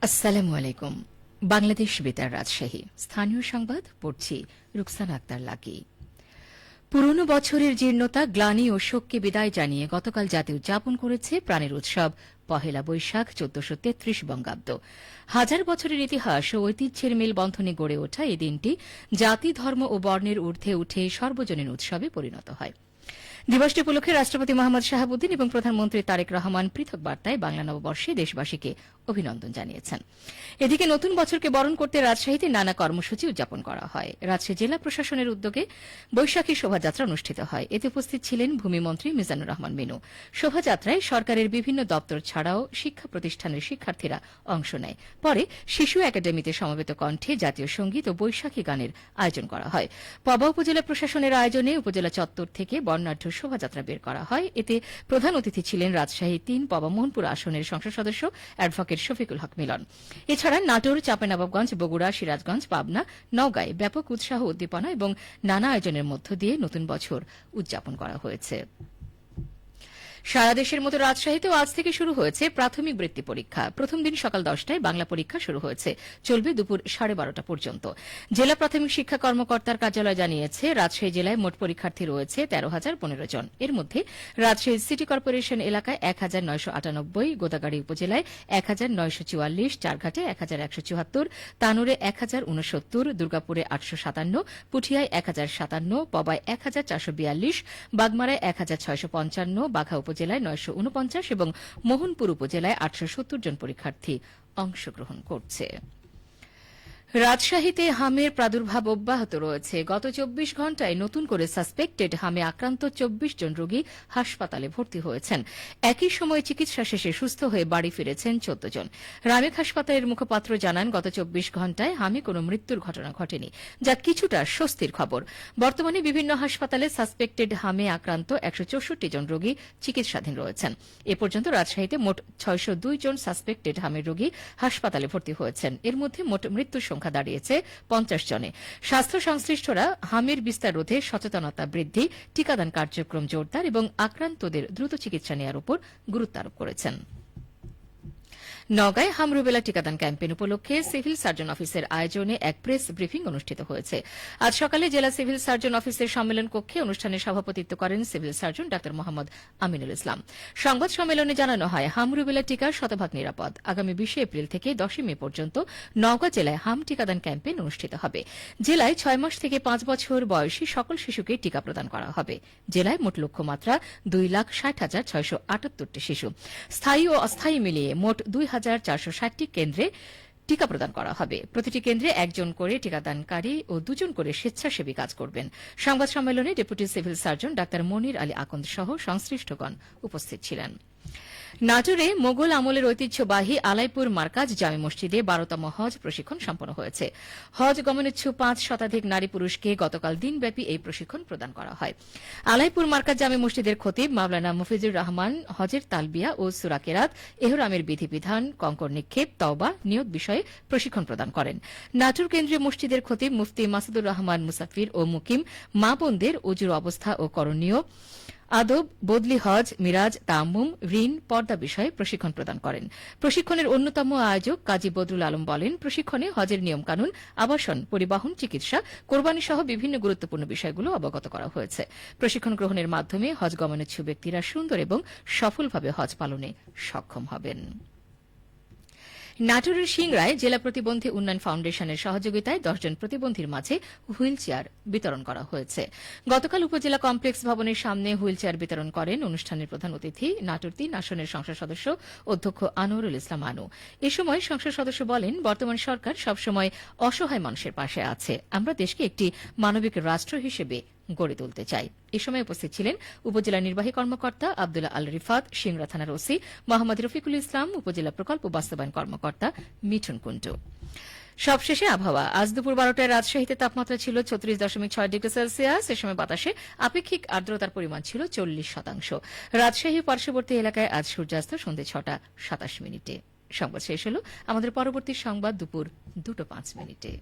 আসসালামু আলাইকুম। বাংলাদেশ বেতার রাজশাহী স্থানীয় সংবাদ পড়ছি রুকসানা আক্তার লাকি। পুরনো বছরের জীর্ণতা, গ্লানি ও শোককে বিদায় জানিয়ে গতকাল জাতি উদযাপন করেছে প্রাণের উৎসব পহেলা বৈশাখ ১৪৩৩ বঙ্গাব্দ। হাজার বছরের ইতিহাস ও ঐতিহ্যের মেলবন্ধনে গড়ে ওঠা এই দিনটি জাতি, ধর্ম ও বর্ণের ঊর্ধ্বে উঠে সর্বজনীন উৎসবে পরিণত হয়। দিবসটি উপলক্ষে রাষ্ট্রপতি মোহাম্মদ শাহাবুদ্দিন এবং প্রধানমন্ত্রী তারেক রহমান পৃথক বার্তায় বাংলা নববর্ষে দেশবাসীকে অভিনন্দন জানিয়েছেন। এদিকে নতুন বছরকে বরণ করতে রাজশাহীতে নানা কর্মসূচি উদযাপন করা হয়। রাজশাহী জেলা প্রশাসনের উদ্যোগে বৈশাখী শোভাযাত্রা অনুষ্ঠিত হয়। এতে উপস্থিত ছিলেন ভূমিমন্ত্রী মিজানুর রহমান মিনু। শোভাযাত্রায় সরকারের বিভিন্ন দপ্তর ছাড়াও শিক্ষা প্রতিষ্ঠানের শিক্ষার্থীরা অংশ নেয়। পরে শিশু একাডেমিতে সমবেত কণ্ঠে জাতীয় সঙ্গীত ও বৈশাখী গানের আয়োজন করা হয়। পবা উপজেলা প্রশাসনের আয়োজনে উপজেলা চত্বর থেকে বর্ণাঢ্য শোভাযাত্রা বের করা হয়। এতে প্রধান অতিথি ছিলেন রাজশাহী ৩ পবা মোহনপুর আসনের সংসদ সদস্য অ্যাডভোকেট শফিকুল হক মিলন। এছাড়া নাটোর, চাঁপাইনবাবগঞ্জ, বগুড়া, সিরাজগঞ্জ, পাবনা, নওগাঁয় ব্যাপক উৎসাহ, উদ্দীপনা এবং নানা আয়োজনের মধ্য দিয়ে নতুন বছর উদযাপন করা হয়েছে। সারা দেশের মতো রাজশাহীতেও আজ থেকে শুরু হয়েছে প্রাথমিক বৃত্তি পরীক্ষা। প্রথম দিন সকাল ১০টায় বাংলা পরীক্ষা শুরু হয়েছে, চলবে দুপুর ১২:৩০ পর্যন্ত। জেলা প্রাথমিক শিক্ষা কর্মকর্তার কার্যালয় জানিয়েছে, রাজশাহী জেলায় মোট পরীক্ষার্থী রয়েছে ১৩,০১৫ জন। এর মধ্যে রাজশাহী সিটি কর্পোরেশন এলাকায় ১,৯৯৮, গোদাগাড়ী উপজেলায় ১,৯৪৪, চারঘাটে ১,১৭৪, তানোরে ১,০৬৯, দুর্গাপুরে ৮৫৭, পুঠিয়ায় ১,০৫৭, পবায় ১,৪৪২, বাগমারায় ১,৬৫৫, বাঘা উপজেলায় ৯৪৯ এবং মোহনপুর উপজেলায় ৮৭০ জন পরীক্ষার্থী অংশগ্রহণ করছে। রাজশাহীতে হামের প্রাদুর্ভাব অব্যাহত রয়েছে। গত ২৪ ঘণ্টায় নতুন করে সাসপেক্টেড হামে আক্রান্ত ২৪ জন রোগী হাসপাতালে ভর্তি হয়েছেন। একই সময়ে চিকিৎসা শেষে সুস্থ হয়ে বাড়ি ফিরেছেন ১৪ জন। রামেক হাসপাতালের মুখপাত্র জানান, গত ২৪ ঘণ্টায় হামে কোনো মৃত্যুর ঘটনা ঘটেনি, যা কিছুটা স্বস্তির খবর। বর্তমানে বিভিন্ন হাসপাতালে সাসপেক্টেড হামে আক্রান্ত ১৬৪ জন রোগী চিকিৎসাধীন রয়েছেন। এ পর্যন্ত রাজশাহীতে মোট ৬০২ জন সাসপেক্টেড হামের রোগী হাসপাতালে ভর্তি হয়েছেন। এর মধ্যে মোট মৃত্যুর সংখ্যা দাঁড়িয়েছে ৫০ জনে। স্বাস্থ্য সংশ্লিষ্টরা হামের বিস্তার রোধে সচেতনতা বৃদ্ধি, টিকাদান কার্যক্রম জোরদার এবং আক্রান্তদের দ্রুত চিকিৎসা নেওয়ার উপর গুরুত্ব আরোপ করেছেন। নওগাঁয় হাম রুবেলা টিকাদান ক্যাম্পেইন উপলক্ষে সিভিল সার্জন অফিসের আয়োজনে এক প্রেস ব্রিফিং অনুষ্ঠিত হয়েছে। আজ সকালে জেলা সিভিল সার্জন অফিসের সম্মেলন কক্ষে অনুষ্ঠানে সভাপতিত্ব করেন সিভিল সার্জন ডা মোহাম্মদ আমিনুল ইসলাম। সংবাদ সম্মেলনে জানানো হয়, হাম রুবেলা টিকা শতভাগ নিরাপদ। আগামী ২০ এপ্রিল থেকে ১০ মে পর্যন্ত নওগাঁ জেলায় হাম টিকাদান ক্যাম্পেইন অনুষ্ঠিত হবে। জেলায় ৬ মাস থেকে ৫ বছর বয়সী সকল শিশুকে টিকা প্রদান করা হবে। জেলায় মোট লক্ষ্যমাত্রা ২,৬০,৬৭৮টি শিশু। স্থায়ী ও অস্থায়ী মিলিয়ে মোট ২,৪৬০টি কেন্দ্রে টিকা প্রদান করা হবে। প্রতিটি কেন্দ্রে একজন করে টিকাদানকারী ও ২ জন করে স্বেচ্ছাসেবী কাজ করবেন। সংবাদ সম্মেলনে ডেপুটি সিভিল সার্জন ডা মনির আলী আকন্দ সহ সংশ্লিষ্টগণ উপস্থিত ছিলেন। নাটোরে মোগল আমলের ঐতিহ্যবাহী আলাইপুর মার্কাজ জামে মসজিদে ১২তম হজ প্রশিক্ষণ সম্পন্ন হয়েছে। হজ গমনেচ্ছুক ৫ শতাধিক নারী পুরুষকে গতকাল দিনব্যাপী এই প্রশিক্ষণ প্রদান করা হয়। আলাইপুর মার্কাজ জামে মসজিদের খতিব মাওলানা মুফিজুর রহমান হজের তালবিয়া ও সূরা কেরাত, এহরামের বিধিবিধান, কঙ্কর নিক্ষেপ, তওবা, নিয়ত বিষয়ে প্রশিক্ষণ প্রদান করেন। নাটোর কেন্দ্রীয় মসজিদের খতিব মুফতি মাসুদুর রহমান মুসাফির ও মুকিম মা বোনদের ওযুর অবস্থা ও করণীয়, আদব, বদলি হজ, মিরাজ, তায়াম্মুম, ঋণ, পর্দা বিষয়ে প্রশিক্ষণ প্রদান করেন। প্রশিক্ষণের অন্যতম আয়োজক কাজী বদরুল আলম বলেন, প্রশিক্ষণে হজের নিয়মকানুন, আবাসন, পরিবহন, চিকিৎসা, কোরবানি সহ বিভিন্ন গুরুত্বপূর্ণ বিষয়গুলো অবগত করা হয়েছে। প্রশিক্ষণ গ্রহণের মাধ্যমে হজ গমনেচ্ছুক ব্যক্তিরা সুন্দর এবং সফলভাবে হজ পালনে সক্ষম হবেন। নাটোরের সিংড়ায় জেলা প্রতিবন্ধী উন্নয়ন ফাউন্ডেশনের সহযোগিতায় ১০ জন প্রতিবন্ধীর মাঝে হুইল চেয়ার বিতরণ করা হয়েছে। গতকাল উপজেলা কমপ্লেক্স ভবনের সামনে হুইল চেয়ার বিতরণ করেন অনুষ্ঠানের প্রধান অতিথি নাটোর ৩ আসনের সংসদ সদস্য অধ্যক্ষ আনোয়ারুল ইসলাম আনু। এ সময় সংসদ সদস্য বলেন, বর্তমান সরকার সবসময় অসহায় মানুষের পাশে আছে। আমরা দেশকে একটি মানবিক রাষ্ট্র হিসেবে গড়ে তুলতে চাই। এ সময় উপস্থিত ছিলেন উপজেলা নির্বাহী কর্মকর্তা আব্দুল্লাহ আল রিফাত, সিংড়া থানার ওসি মোহাম্মদ রফিকুল ইসলাম, উপজেলা প্রকল্প বাস্তবায়ন কর্মকর্তা মিঠুন কুন্টু। সবশেষে আবহাওয়া। আজ দুপুর ১২টায় রাজশাহীতে তাপমাত্রা ছিল ৩৬.৬ ডিগ্রি সেলসিয়াস। এ সময় বাতাসে আপেক্ষিক আর্দ্রতার পরিমাণ ছিল ৪০%। রাজশাহী পার্শ্ববর্তী এলাকায় আজ সূর্যাস্ত সন্ধ্যে ৬টা ২৭ মিনিটে। সংবাদ শেষ হল। আমাদের পরবর্তী সংবাদ দুপুর ২টা ৫ মিনিটে।